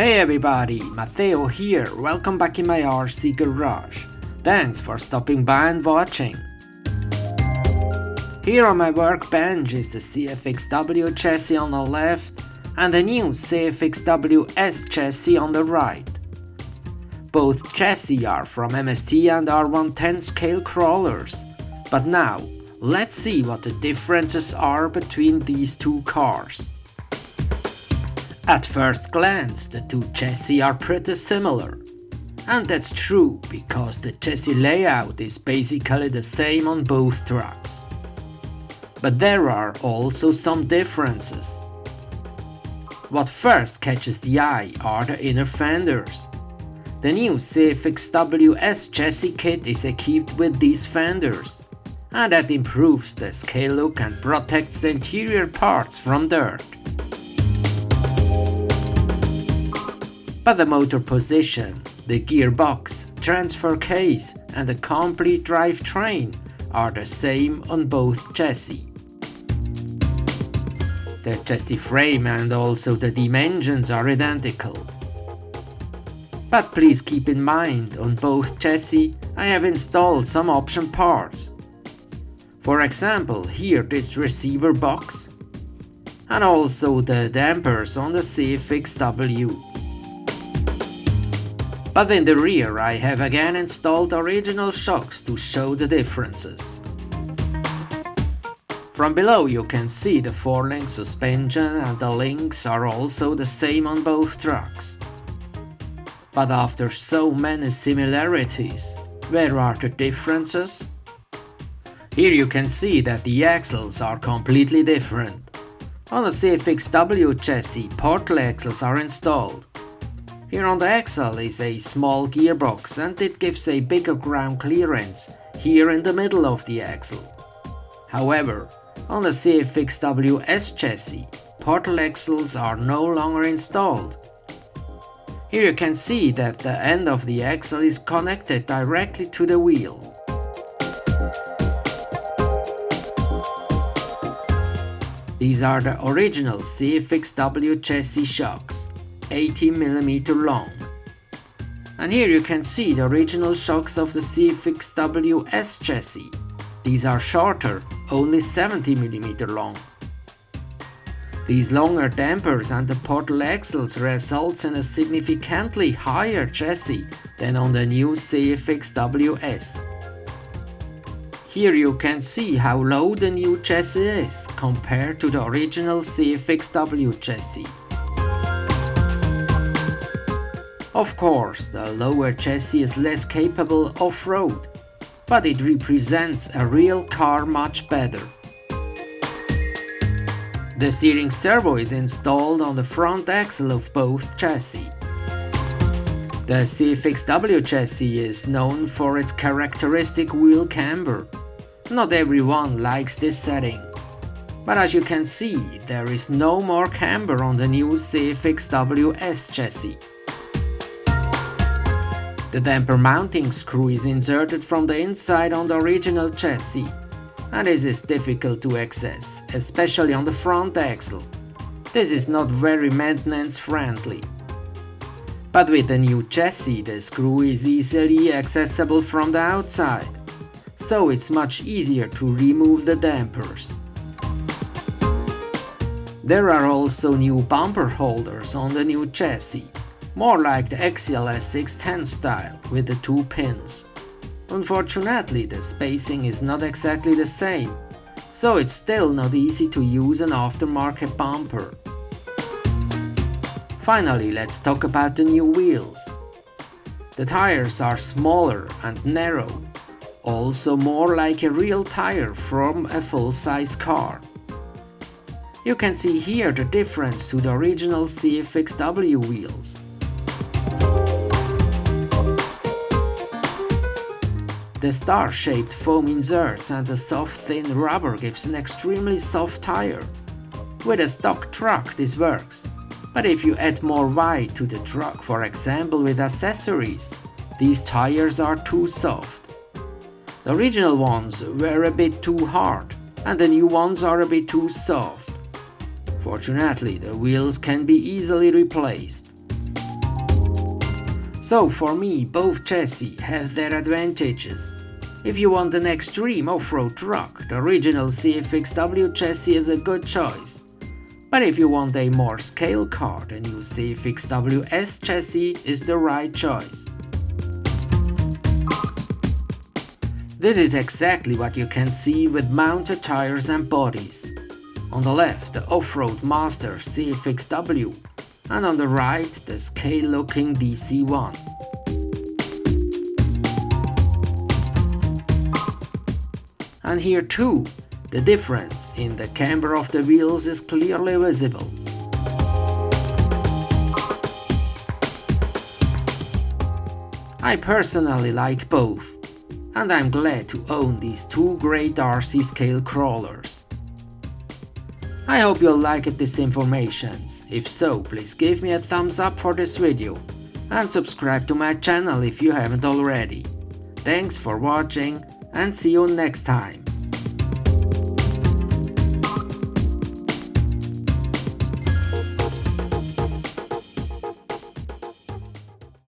Hey everybody, Matteo here, welcome back in my RC garage. Thanks for stopping by and watching. Here on my workbench is the CFX-W chassis on the left and the new CFX-WS chassis on the right. Both chassis are from MST and are 1/10 scale crawlers. But now, let's see what the differences are between these two cars. At first glance, the two chassis are pretty similar. And that's true, because the chassis layout is basically the same on both trucks. But there are also some differences. What first catches the eye are the inner fenders. The new CFX-WS chassis kit is equipped with these fenders, and that improves the scale look and protects the interior parts from dirt. But the motor position, the gearbox, transfer case and the complete drivetrain are the same on both chassis. The chassis frame and also the dimensions are identical. But please keep in mind, on both chassis I have installed some option parts. For example, here this receiver box and also the dampers on the CFX-W. But in the rear I have again installed original shocks to show the differences. From below you can see the 4-link suspension and the links are also the same on both trucks. But after so many similarities, where are the differences? Here you can see that the axles are completely different. On the CFX-W chassis, portal axles are installed. Here on the axle is a small gearbox and it gives a bigger ground clearance here in the middle of the axle. However, on the CFX-WS chassis, portal axles are no longer installed. Here you can see that the end of the axle is connected directly to the wheel. These are the original CFX-W chassis shocks, 18mm long. And here you can see the original shocks of the CFX-WS chassis. These are shorter, only 70mm long. These longer dampers and the portal axles results in a significantly higher chassis than on the new CFX-WS. Here you can see how low the new chassis is compared to the original CFX-W chassis. Of course, the lower chassis is less capable off-road, but it represents a real car much better. The steering servo is installed on the front axle of both chassis. The CFX-W chassis is known for its characteristic wheel camber. Not everyone likes this setting, but as you can see, there is no more camber on the new CFX-WS chassis. The damper mounting screw is inserted from the inside on the original chassis, and this is difficult to access, especially on the front axle. This is not very maintenance friendly. But with the new chassis, the screw is easily accessible from the outside, so it's much easier to remove the dampers. There are also new bumper holders on the new chassis, more like the XLS 610 style with the 2 pins. Unfortunately, the spacing is not exactly the same, so it's still not easy to use an aftermarket bumper. Finally, let's talk about the new wheels. The tires are smaller and narrow, also more like a real tire from a full-size car. You can see here the difference to the original CFX-W wheels. The star-shaped foam inserts and the soft thin rubber gives an extremely soft tire. With a stock truck this works, but if you add more weight to the truck, for example with accessories, these tires are too soft. The original ones were a bit too hard and the new ones are a bit too soft. Fortunately, the wheels can be easily replaced. So for me, both chassis have their advantages. If you want an extreme off-road truck, the original CFX-W chassis is a good choice. But if you want a more scale car, the new CFX-WS chassis is the right choice. This is exactly what you can see with mounted tires and bodies. On the left, the off-road master CFX-W, and on the right, the scale-looking DC-1. And here too, the difference in the camber of the wheels is clearly visible. I personally like both, and I'm glad to own these two great RC scale crawlers. I hope you'll like this information. If so, please give me a thumbs up for this video and subscribe to my channel if you haven't already. Thanks for watching and see you next time.